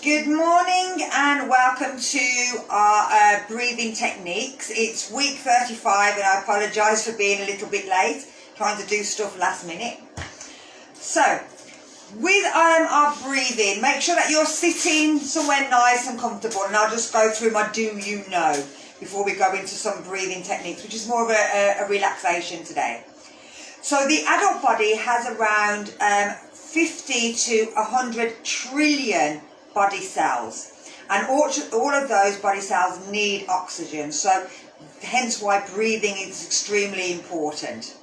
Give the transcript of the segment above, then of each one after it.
Good morning and welcome to our breathing techniques. It's week 35 and I apologise for being a little bit late, trying to do stuff last minute. So, with our breathing, make sure that you're sitting somewhere nice and comfortable, and I'll just go through my do you know before we go into some breathing techniques, which is more of a relaxation today. So the adult body has around 50 to 100 trillion body cells, and all of those body cells need oxygen, so hence why breathing is extremely important.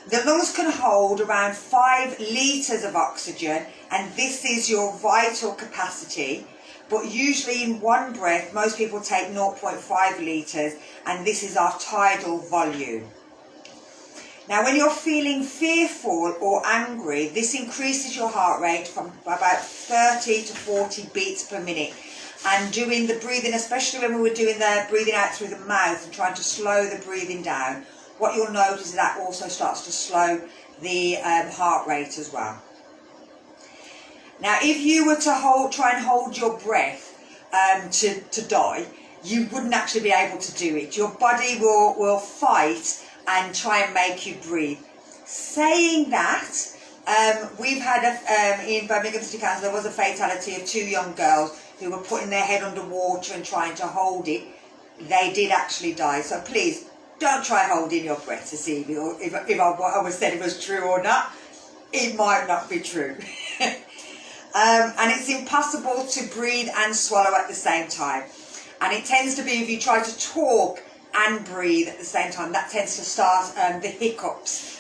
The lungs can hold around 5 litres of oxygen, and this is your vital capacity, but usually in one breath most people take 0.5 litres, and this is our tidal volume. Now, when you're feeling fearful or angry, this increases your heart rate from about 30 to 40 beats per minute. And doing the breathing, especially when we were doing the breathing out through the mouth and trying to slow the breathing down, what you'll notice is that also starts to slow the heart rate as well. Now, if you were to try and hold your breath to die, you wouldn't actually be able to do it. Your body will fight and try and make you breathe. Saying that, we've had in Birmingham City Council, there was a fatality of 2 young girls who were putting their head under water and trying to hold it. They did actually die. So please, don't try holding your breath to see if what I was said was true or not. It might not be true. And it's impossible to breathe and swallow at the same time. And it tends to be if you try to talk and breathe at the same time, that tends to start the hiccups,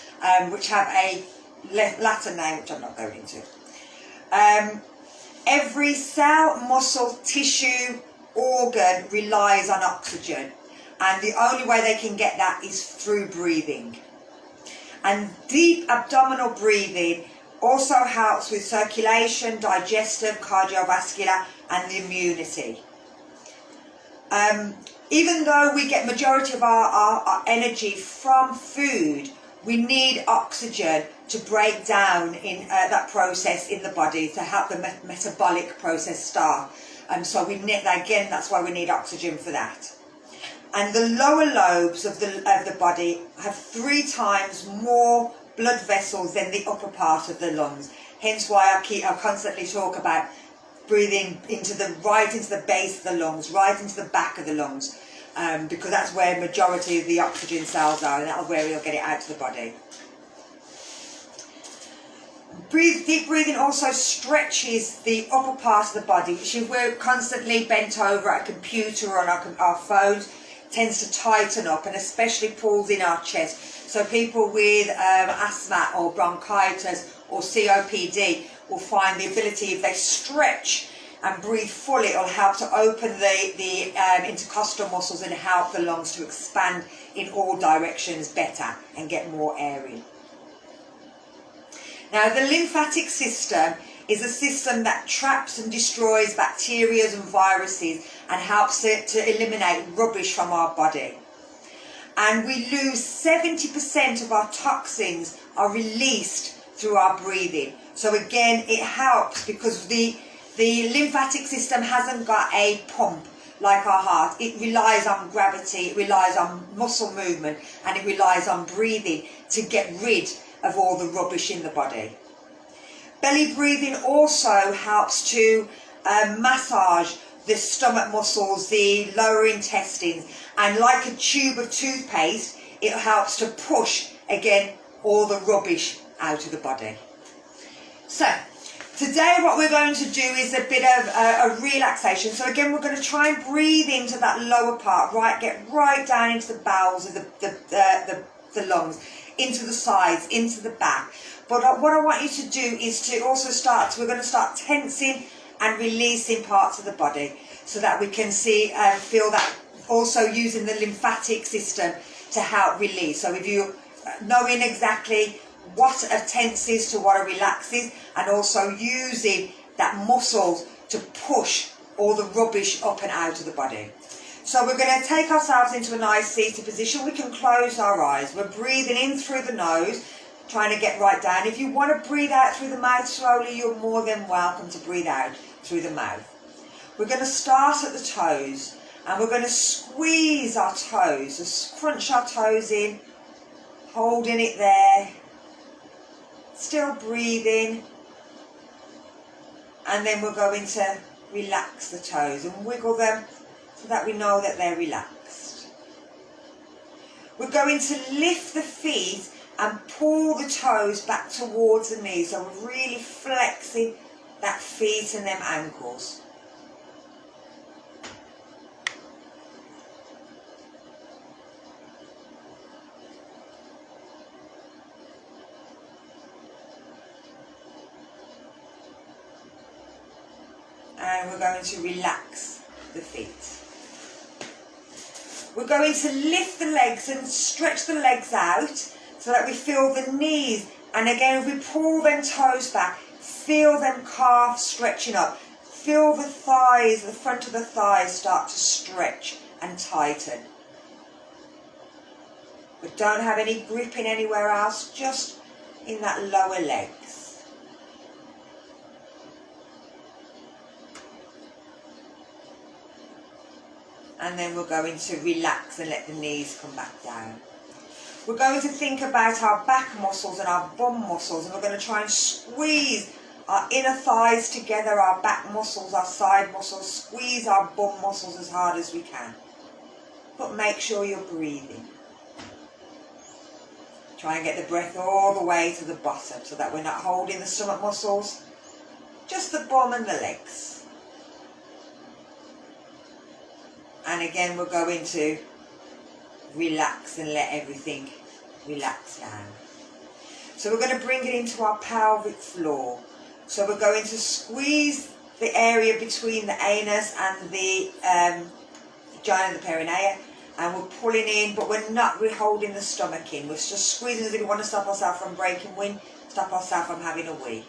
which have a Latin name, which I'm not going into. Every cell, muscle, tissue, organ relies on oxygen, and the only way they can get that is through breathing. And deep abdominal breathing also helps with circulation, digestive, cardiovascular, and the immunity. Even though we get majority of our energy from food, we need oxygen to break down in that process in the body to help the metabolic process start. So we need, again, that's why we need oxygen for that. And the lower lobes of the body have 3 times more blood vessels than the upper part of the lungs. Hence why I constantly talk about breathing right into the base of the lungs, right into the back of the lungs, because that's where majority of the oxygen cells are, and that's where you'll get it out to the body. Deep breathing also stretches the upper part of the body, which if we're constantly bent over at a computer or on our phones, tends to tighten up, and especially pulls in our chest. So people with asthma or bronchitis or COPD will find the ability, if they stretch and breathe fully, it'll help to open the intercostal muscles and help the lungs to expand in all directions better and get more air in. Now, the lymphatic system is a system that traps and destroys bacteria and viruses and helps it to eliminate rubbish from our body. And we lose 70% of our toxins are released through our breathing. So again, it helps because the lymphatic system hasn't got a pump like our heart. It relies on gravity, it relies on muscle movement, and it relies on breathing to get rid of all the rubbish in the body. Belly breathing also helps to massage the stomach muscles, the lower intestines, and like a tube of toothpaste, it helps to push, again, all the rubbish out of the body. So, today what we're going to do is a bit of a relaxation. So again, we're going to try and breathe into that lower part, get right down into the bowels of the lungs, into the sides, into the back. But what I want you to do is to also we're going to start tensing and releasing parts of the body so that we can see and feel that, also using the lymphatic system to help release. So if you knowing exactly what a tense is to what a relax is, and also using that muscles to push all the rubbish up and out of the body. So we're going to take ourselves into a nice seated position. We can close our eyes. We're breathing in through the nose, trying to get right down. If you want to breathe out through the mouth slowly, you're more than welcome to breathe out through the mouth. We're going to start at the toes and we're going to squeeze our toes, just crunch our toes in, holding it there, still breathing, and then we're going to relax the toes and wiggle them so that we know that they're relaxed. We're going to lift the feet and pull the toes back towards the knees, so we're really flexing that feet and them ankles. And we're going to relax the feet. We're going to lift the legs and stretch the legs out so that we feel the knees. And again, if we pull them toes back, feel them calves stretching up. Feel the thighs, the front of the thighs start to stretch and tighten. But don't have any gripping anywhere else, just in that lower legs. And then we're going to relax and let the knees come back down. We're going to think about our back muscles and our bum muscles, and we're going to try and squeeze our inner thighs together, our back muscles, our side muscles, squeeze our bum muscles as hard as we can. But make sure you're breathing. Try and get the breath all the way to the bottom so that we're not holding the stomach muscles, just the bum and the legs. And again, we're going to relax and let everything relax down. So we're going to bring it into our pelvic floor. So we're going to squeeze the area between the anus and the vagina, the perineum, and we're pulling in, but we're not holding the stomach in. We're just squeezing as if we want to stop ourselves from breaking wind, stop ourselves from having a wee.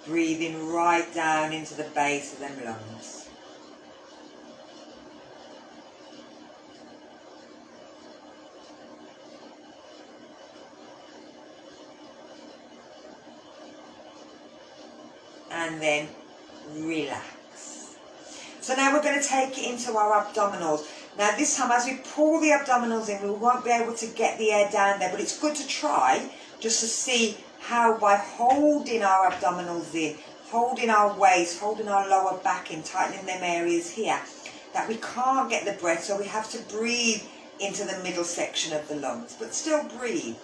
Breathing right down into the base of them lungs. And then relax. So now we're going to take it into our abdominals. Now this time, as we pull the abdominals in, we won't be able to get the air down there, but it's good to try just to see how, by holding our abdominals in, holding our waist, holding our lower back in, tightening them areas here, that we can't get the breath, so we have to breathe into the middle section of the lungs, but still breathe.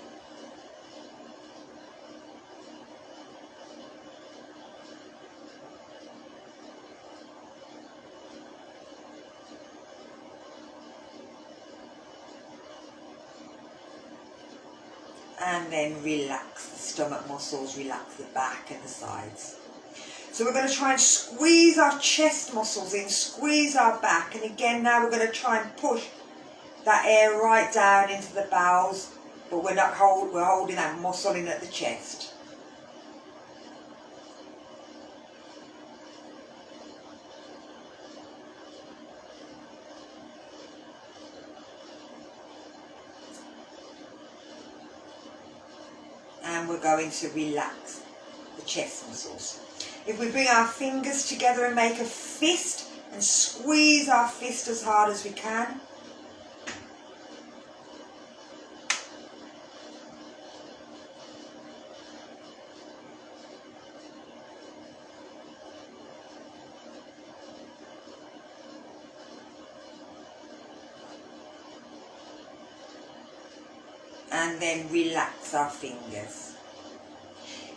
And then relax the stomach muscles, relax the back and the sides. So we're going to try and squeeze our chest muscles in, squeeze our back, and again now we're going to try and push that air right down into the bowels, but we're holding that muscle in at the chest. And we're going to relax the chest muscles. If we bring our fingers together and make a fist and squeeze our fist as hard as we can. And then relax our fingers.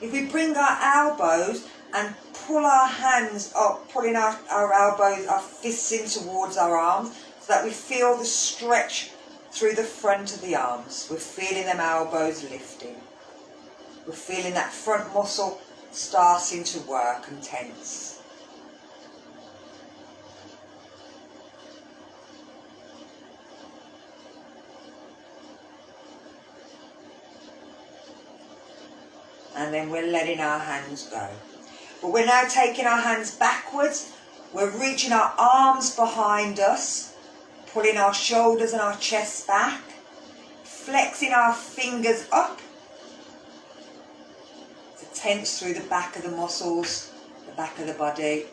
If we bring our elbows and pull our hands up, pulling our elbows, our fists in towards our arms, so that we feel the stretch through the front of the arms. We're feeling them elbows lifting. We're feeling that front muscle starting to work and tense. And then we're letting our hands go. But we're now taking our hands backwards. We're reaching our arms behind us, pulling our shoulders and our chest back, flexing our fingers up to tense through the back of the muscles, the back of the body.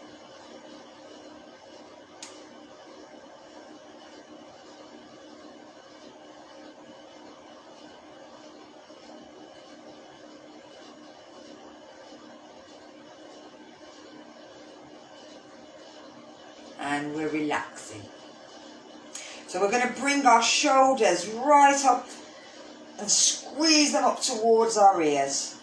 and we're relaxing. So we're going to bring our shoulders right up and squeeze them up towards our ears.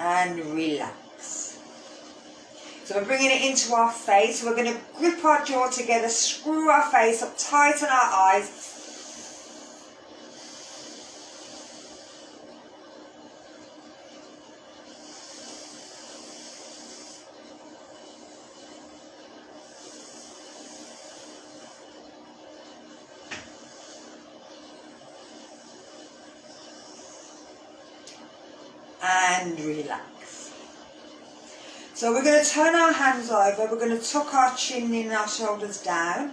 And relax. So we're bringing it into our face. We're going to grip our jaw together, screw our face up, tighten our eyes. And relax. So we're going to turn our hands over, we're going to tuck our chin in, our shoulders down.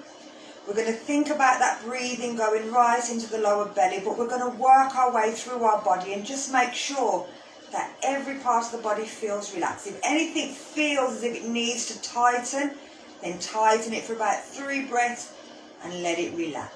We're going to think about that breathing going right into the lower belly, but we're going to work our way through our body and just make sure that every part of the body feels relaxed. If anything feels as if it needs to tighten, then tighten it for about 3 breaths and let it relax.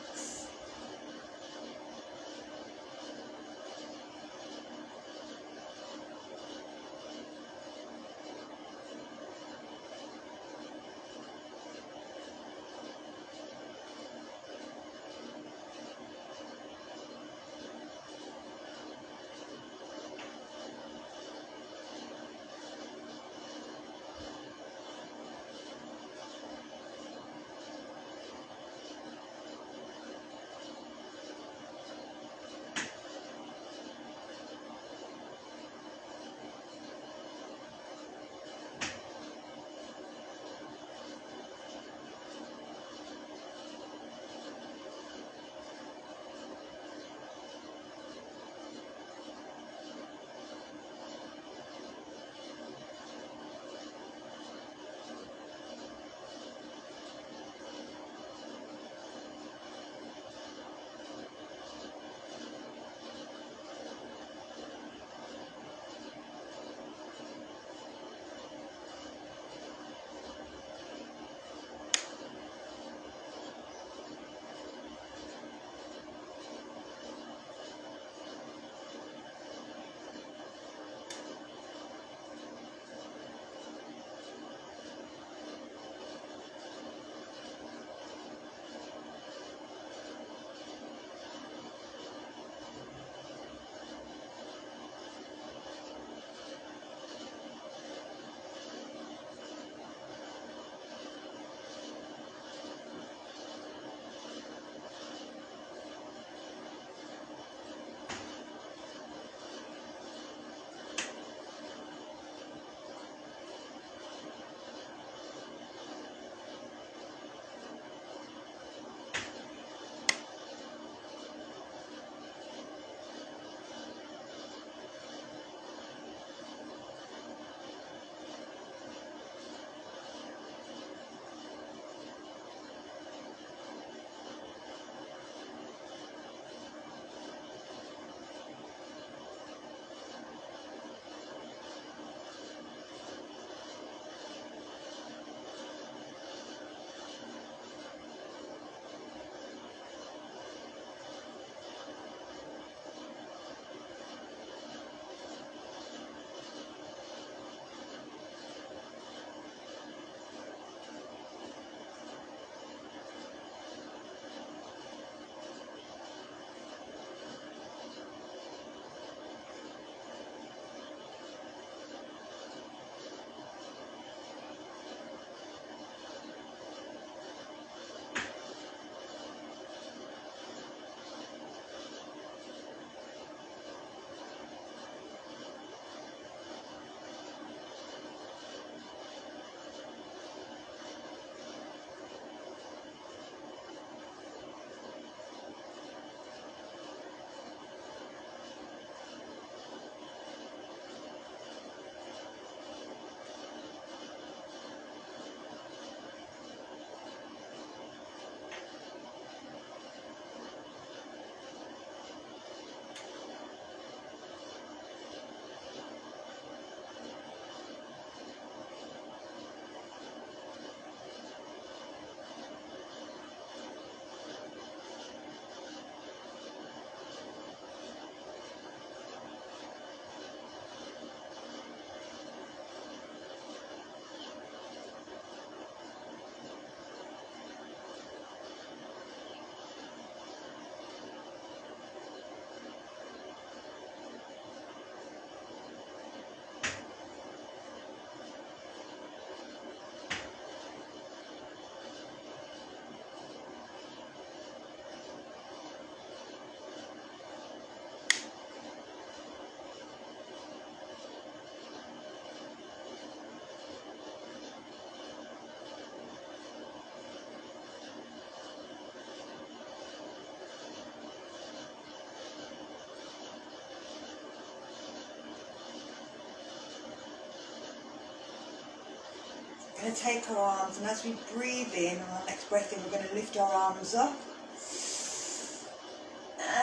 going to take our arms, and as we breathe in, on our next breath in, we're going to lift our arms up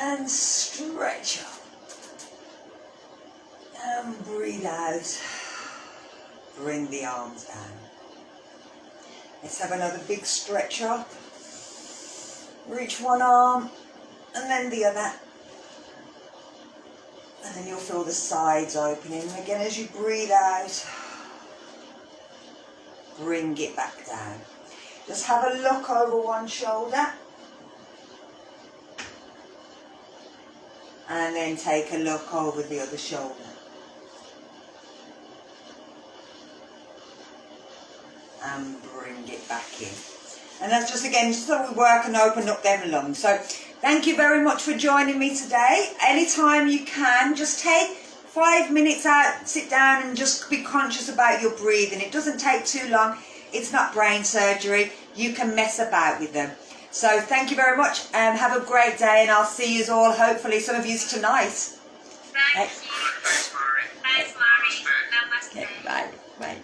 and stretch up. And breathe out. Bring the arms down. Let's have another big stretch up. Reach one arm and then the other. And then you'll feel the sides opening. Again, as you breathe out, bring it back down. Just have a look over one shoulder. And then take a look over the other shoulder. And bring it back in. And that's just again, just so we work and open up them lungs. So thank you very much for joining me today. Anytime you can, just take 5 minutes out, sit down and just be conscious about your breathing. It doesn't take too long. It's not brain surgery. You can mess about with them. So thank you very much and have a great day, and I'll see you all, hopefully some of you tonight. Thanks, Laurie. Thanks, Laurie. Namaste. Okay, bye. Bye.